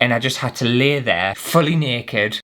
and I just had to lay there fully naked.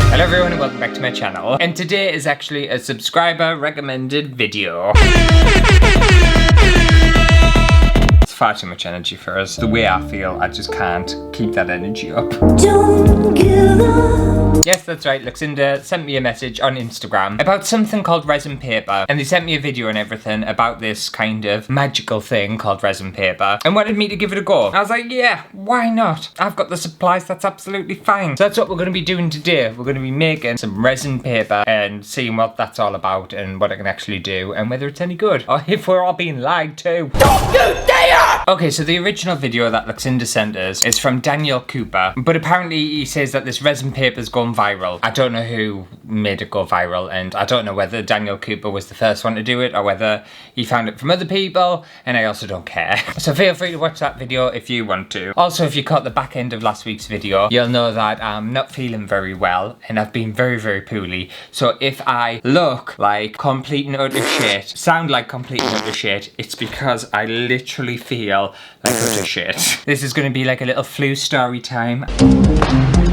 Hello everyone and welcome back to my channel, and today is actually a subscriber recommended video. It's far too much energy for us. The way I feel, I just can't keep that energy up. Don't give up. Yes, that's right, Luxinda sent me a message on Instagram about something called resin paper, and they sent me a video and everything about this kind of magical thing called resin paper and wanted me to give it a go. I was like, yeah, why not? I've got the supplies, that's absolutely fine. So that's what we're going to be doing today. We're going to be making some resin paper and seeing what that's all about and what it can actually do and whether it's any good or if we're all being lied to. Don't you dare! Okay, so the original video that Luxinda sent us is from Daniel Cooper, but apparently he says that this resin paper's gone viral. I don't know who made it go viral, and I don't know whether Daniel Cooper was the first one to do it or whether he found it from other people, and I also don't care. So feel free to watch that video if you want to. Also, if you caught the back end of last week's video, you'll know that I'm not feeling very well and I've been very, very poorly. So if I look like complete and utter shit, sound like complete and utter shit, it's because I literally feel like utter shit. This is going to be like a little flu story time.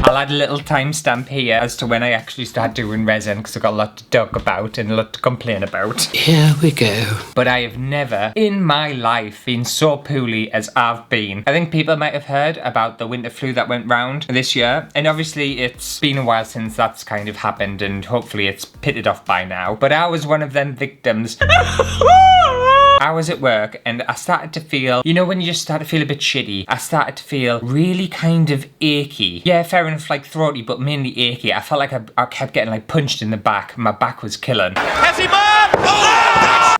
I'll add a little timestamp here as to when I actually start doing resin, because I've got a lot to talk about and a lot to complain about. Here we go. But I have never in my life been so poorly as I've been. I think people might have heard about the winter flu that went round this year, and obviously it's been a while since that's kind of happened and hopefully it's pitted off by now. But I was one of them victims. I was at work and I started to feel, you know when you just start to feel a bit shitty? I started to feel really kind of achy. Yeah, fair enough, like throaty, but mainly achy. I felt like I kept getting like punched in the back. My back was killing.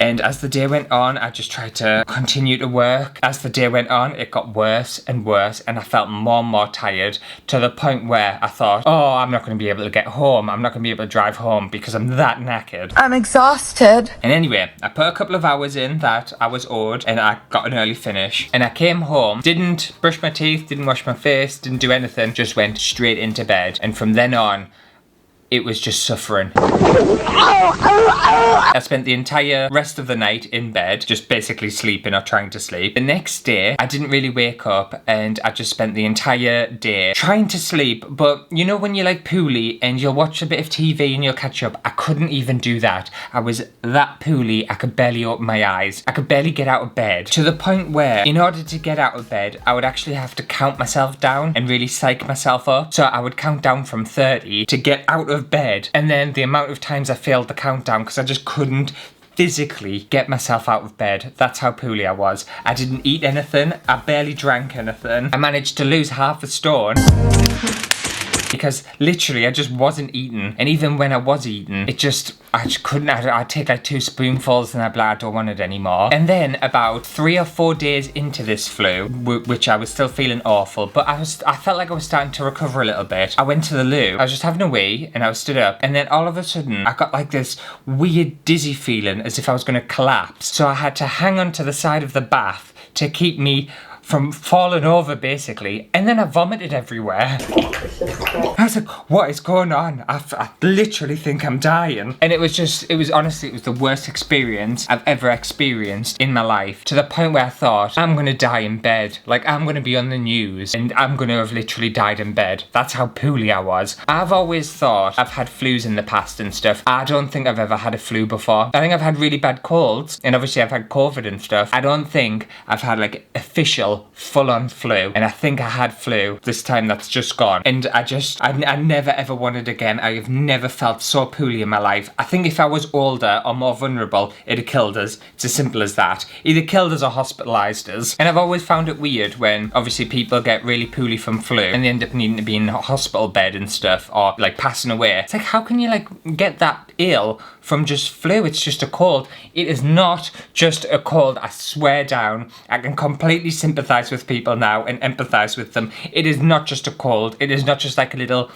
And as the day went on, I just tried to continue to work. As the day went on, it got worse and worse, and I felt more and more tired, to the point where I thought, oh, I'm not going to be able to get home. I'm not going to be able to drive home because I'm that knackered. I'm exhausted. And anyway, I put a couple of hours in that I was owed, and I got an early finish. And I came home, didn't brush my teeth, didn't wash my face, didn't do anything, just went straight into bed. And from then on, it was just suffering. I spent the entire rest of the night in bed, just basically sleeping or trying to sleep. The next day, I didn't really wake up and I just spent the entire day trying to sleep. But you know when you're like poorly and you'll watch a bit of TV and you'll catch up? I couldn't even do that. I was that poorly, I could barely open my eyes. I could barely get out of bed. To the point where, in order to get out of bed, I would actually have to count myself down and really psych myself up. So I would count down from 30 to get out of bed, and then the amount of times I failed the countdown because I just couldn't physically get myself out of bed. That's how poorly I was. I didn't eat anything, I barely drank anything. I managed to lose half a stone because literally I just wasn't eating, and even when I was eating, I just couldn't. I'd take like 2 spoonfuls and I'd be like, I don't want it anymore. And then about 3 or 4 days into this flu, which I was still feeling awful, but I felt like I was starting to recover a little bit. I went to the loo, I was just having a wee and I was stood up, and then all of a sudden I got like this weird dizzy feeling as if I was going to collapse. So I had to hang on to the side of the bath to keep me from falling over basically, and then I vomited everywhere. I was like, what is going on? I literally think I'm dying. And it was honestly the worst experience I've ever experienced in my life, to the point where I thought, I'm gonna die in bed. Like, I'm gonna be on the news and I'm gonna have literally died in bed. That's how poorly I was. I've always thought I've had flus in the past and stuff. I don't think I've ever had a flu before. I think I've had really bad colds, and obviously I've had COVID and stuff. I don't think I've had like official full-on flu, and I think I had flu this time that's just gone, and I never ever want it again. I have never felt so poorly in my life. I think if I was older or more vulnerable, it'd have killed us. It's as simple as that. Either killed us or hospitalised us. And I've always found it weird when obviously people get really poorly from flu and they end up needing to be in a hospital bed and stuff, or like passing away. It's like, how can you like get that ill from just flu? It's just a cold. It is not just a cold, I swear down. I can completely sympathise with people now and empathise with them. It is not just a cold. It is not just like a little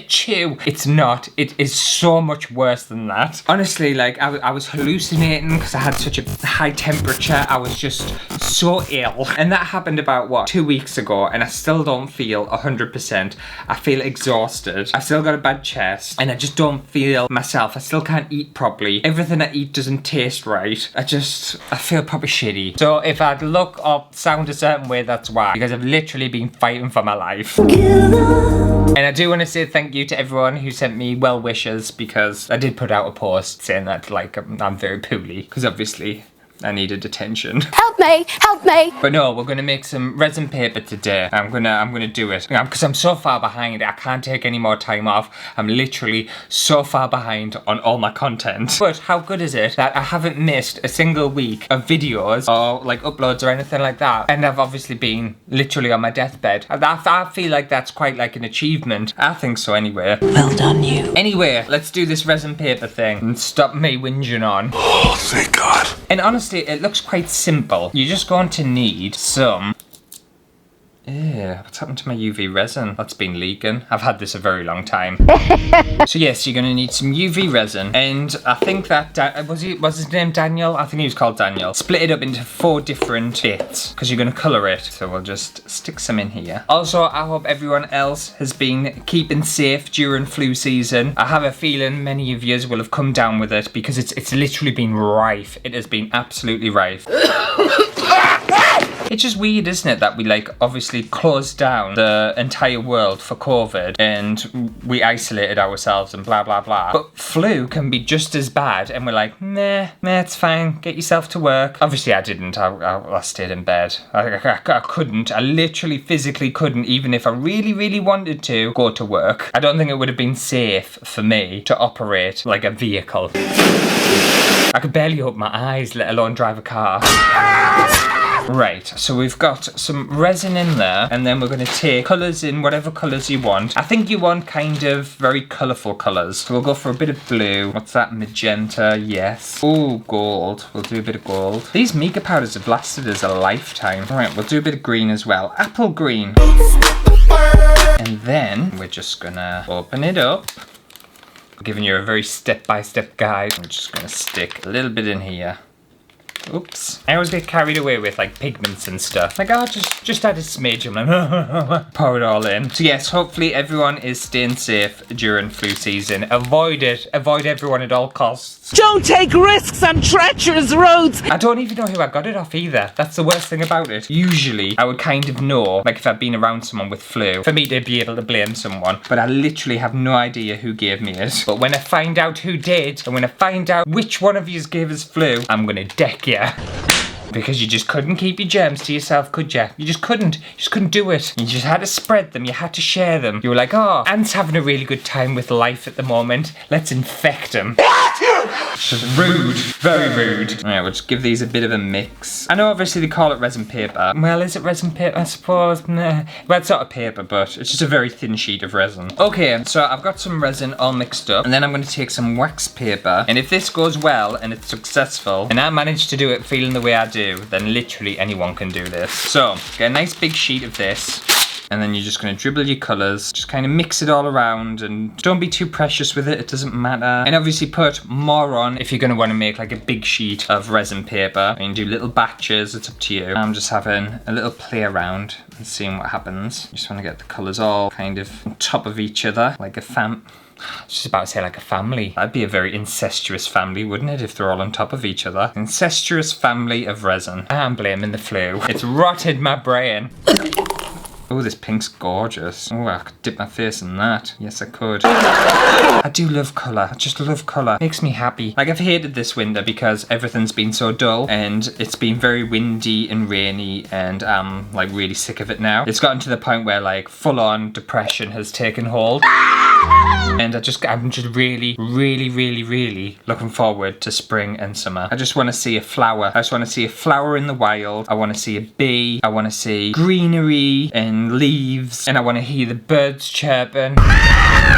chew. It's not. It is so much worse than that. Honestly, like I was hallucinating because I had such a high temperature. I was just so ill. And that happened about, what, 2 weeks ago, and I still don't feel 100%. I feel exhausted. I've still got a bad chest, and I just don't feel myself. I still can't eat properly. Everything I eat doesn't taste right. I feel proper shitty. So if I look or sound a certain way, that's why. Because I've literally been fighting for my life. And I do want to say thank you to everyone who sent me well wishes, because I did put out a post saying that, like, I'm very poorly, because obviously I needed attention. Help me! Help me! But no, we're gonna make some resin paper today. I'm gonna do it because I'm so far behind. I can't take any more time off. I'm literally so far behind on all my content. But how good is it that I haven't missed a single week of videos or like uploads or anything like that? And I've obviously been literally on my deathbed. I feel like that's quite like an achievement. I think so anyway. Well done, you. Anyway, let's do this resin paper thing and stop me whinging on. Oh, thank God. And honestly, it looks quite simple. You're just going to need some... Yeah, what's happened to my UV resin? That's been leaking. I've had this a very long time. So yes, you're gonna need some UV resin, and I think that was his name Daniel? I think he was called Daniel. Split it up into 4 different bits because you're gonna colour it. So we'll just stick some in here. Also, I hope everyone else has been keeping safe during flu season. I have a feeling many of yous will have come down with it because it's literally been rife. It has been absolutely rife. It's just weird, isn't it, that we like obviously closed down the entire world for COVID and we isolated ourselves and blah blah blah. But flu can be just as bad and we're like, nah, it's fine, get yourself to work. Obviously I didn't, I stayed in bed. I couldn't, I literally physically couldn't, even if I really wanted to, go to work. I don't think it would have been safe for me to operate like a vehicle. I could barely open my eyes, let alone drive a car. Right, so we've got some resin in there, and then we're going to take colours in whatever colours you want. I think you want kind of very colourful colours. So we'll go for a bit of blue. What's that? Magenta, yes. Oh, gold. We'll do a bit of gold. These mica powders have lasted us a lifetime. Right, we'll do a bit of green as well. Apple green. And then we're just going to open it up. I'm giving you a very step-by-step guide. I'm just going to stick a little bit in here. Oops. I always get carried away with like pigments and stuff. Like, oh, just add a smidge. I'm like, pour it all in. So yes, hopefully everyone is staying safe during flu season. Avoid it. Avoid everyone at all costs. Don't take risks on treacherous roads. I don't even know who I got it off either. That's the worst thing about it. Usually, I would kind of know, like if I've been around someone with flu, for me to be able to blame someone. But I literally have no idea who gave me it. But when I find out who did, and when I find out which one of you gave us flu, I'm gonna deck you. Because you just couldn't keep your germs to yourself, could you? You just couldn't. You just couldn't do it. You just had to spread them. You had to share them. You were like, oh, Ant's having a really good time with life at the moment. Let's infect him. Rude. Very rude. Alright, we'll just give these a bit of a mix. I know obviously they call it resin paper. Well, is it resin paper? I suppose. Nah. Well, it's not a paper, but it's just a very thin sheet of resin. Okay, so I've got some resin all mixed up, and then I'm going to take some wax paper, and if this goes well and it's successful, and I manage to do it feeling the way I do, then literally anyone can do this. So, get a nice big sheet of this. And then you're just going to dribble your colours, just kind of mix it all around, and don't be too precious with it, it doesn't matter. And obviously put more on if you're going to want to make like a big sheet of resin paper. And do little batches, it's up to you. I'm just having a little play around and seeing what happens. Just want to get the colours all kind of on top of each other, like a I was just about to say like a family. That'd be a very incestuous family, wouldn't it, if they're all on top of each other? Incestuous family of resin. I'm blaming the flu. It's rotted my brain. Oh, this pink's gorgeous. Oh, I could dip my face in that. Yes, I could. I do love colour. I just love colour. Makes me happy. Like, I've hated this winter because everything's been so dull and it's been very windy and rainy and I'm like really sick of it now. It's gotten to the point where like full-on depression has taken hold. And I'm just really looking forward to spring and summer. I just want to see a flower. I just want to see a flower in the wild. I want to see a bee. I want to see greenery and and leaves, and I want to hear the birds chirping.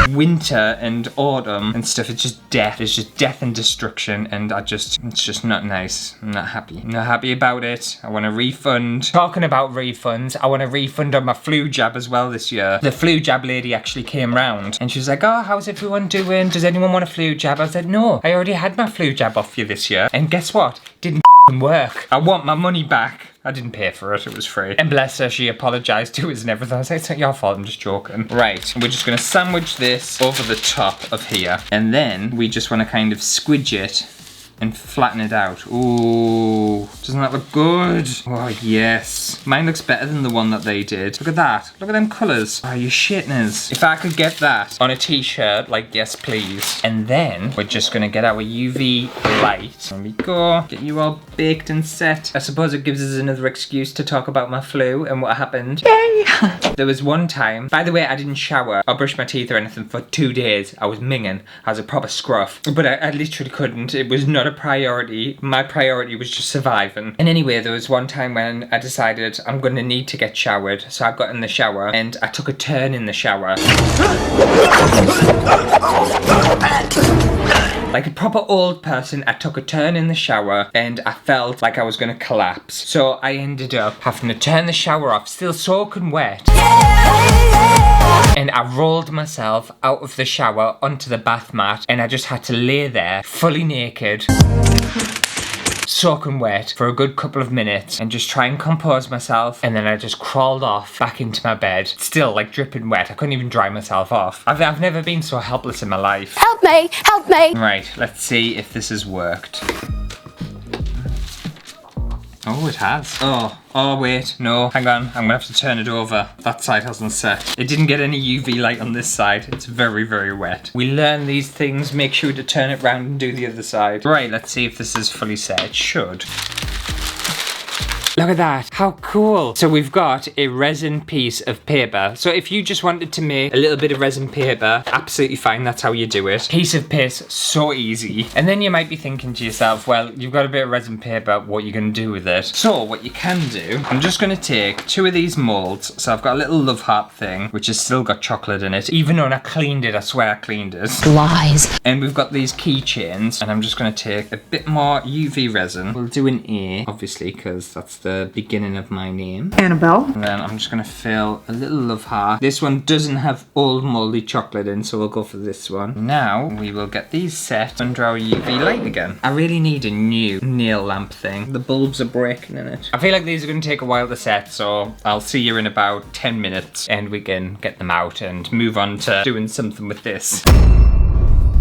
Winter and autumn and stuff, it's just death. It's just death and destruction, and it's just not nice. I'm not happy. I'm not happy about it. I want a refund. Talking about refunds, I want a refund on my flu jab as well this year. The flu jab lady actually came round and she was like, oh, how's everyone doing? Does anyone want a flu jab? I said, no, I already had my flu jab off you this year. And guess what? Didn't work. I want my money back. I didn't pay for it, it was free. And bless her, she apologised to us and everything. I was like, it's not your fault, I'm just joking. Right, we're just gonna sandwich this over the top of here. And then we just wanna kind of squidge it and flatten it out. Ooh, doesn't that look good? Oh, yes. Mine looks better than the one that they did. Look at that. Look at them colours. Oh, you shitting us. If I could get that on a t-shirt, like, yes, please. And then we're just gonna get our UV light. There we go. Get you all baked and set. I suppose it gives us another excuse to talk about my flu and what happened. Yay! There was one time, by the way, I didn't shower or brush my teeth or anything for 2 days. I was minging. I was a proper scruff. But I literally couldn't. It was not a priority. My priority was just surviving. And anyway, there was one time when I decided I'm gonna need to get showered. So I got in the shower and I took a turn in the shower. Like a proper old person, I took a turn in the shower and I felt like I was gonna collapse. So I ended up having to turn the shower off, still soaking wet. And I rolled myself out of the shower onto the bath mat and I just had to lay there, fully naked, soaking wet for a good couple of minutes and just try and compose myself. And then I just crawled off back into my bed, still like dripping wet. I couldn't even dry myself off. I've never been so helpless in my life. Help me! Help me! Right, let's see if this has worked. Oh, it has. Oh wait, no, hang on, I'm gonna have to turn it over. That side hasn't set. It didn't get any UV light on this side. It's very, very wet. We learn these things, make sure to turn it round and do the other side. Right, let's see if this is fully set. It should. Look at that, how cool. So we've got a resin piece of paper. So if you just wanted to make a little bit of resin paper, absolutely fine, that's how you do it. Piece of piss, so easy. And then you might be thinking to yourself, well, you've got a bit of resin paper, what are you gonna do with it? So what you can do, I'm just gonna take 2 of these molds. So I've got a little love heart thing, which has still got chocolate in it. Even though I cleaned it, I swear I cleaned it. Lies. And we've got these keychains, and I'm just gonna take a bit more UV resin. We'll do an A, obviously, because that's the beginning of my name. Annabelle. And then I'm just gonna fill a little love heart. This one doesn't have old moldy chocolate in, so we'll go for this one. Now we will get these set under our UV light again. I really need a new nail lamp thing. The bulbs are breaking in it. I feel like these are gonna take a while to set, so I'll see you in about 10 minutes and we can get them out and move on to doing something with this.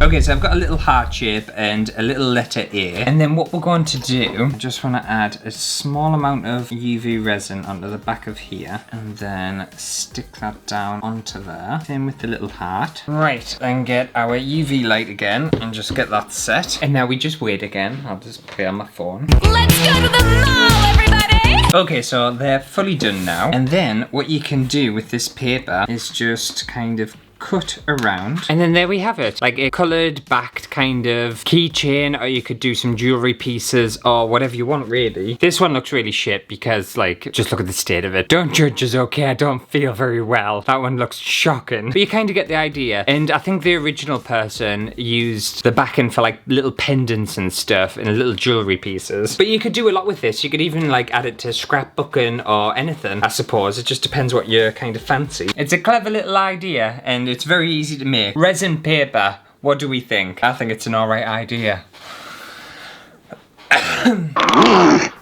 Okay, so I've got a little heart shape and a little letter A. And then what we're going to do, I just want to add a small amount of UV resin onto the back of here. And then stick that down onto there. Same with the little heart. Right, then get our UV light again and just get that set. And now we just wait again. I'll just play on my phone. Let's go to the mall, everybody! Okay, so they're fully done now. And then what you can do with this paper is just kind of cut around, and then there we have it, like a coloured backed kind of keychain, or you could do some jewellery pieces or whatever you want really. This one looks really shit because, like, just look at the state of it. Don't judge us, okay? I don't feel very well. That one looks shocking, but you kind of get the idea. And I think the original person used the backing for like little pendants and stuff and little jewellery pieces, but you could do a lot with this. You could even like add it to scrapbooking or anything, I suppose. It just depends what you kind of fancy. It's a clever little idea and it's very easy to make. Resin paper, what do we think? I think it's an alright idea.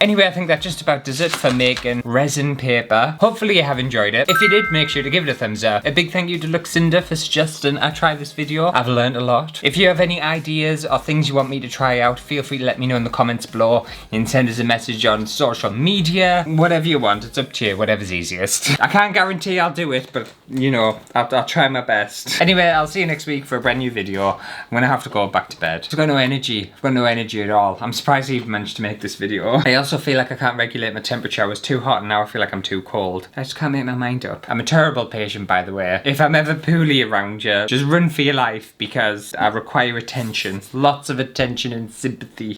Anyway, I think that just about does it for making resin paper. Hopefully you have enjoyed it. If you did, make sure to give it a thumbs up. A big thank you to Luxinda for suggesting I try this video. I've learned a lot. If you have any ideas or things you want me to try out, feel free to let me know in the comments below. You can send us a message on social media. Whatever you want, it's up to you. Whatever's easiest. I can't guarantee I'll do it, but you know, I'll try my best. Anyway, I'll see you next week for a brand new video. I'm gonna have to go back to bed. I've got no energy. I've got no energy at all. I'm surprised I even managed to make this video. I also feel like I can't regulate my temperature. I was too hot and now I feel like I'm too cold. I just can't make my mind up. I'm a terrible patient, by the way. If I'm ever poorly around you, just run for your life because I require attention. Lots of attention and sympathy.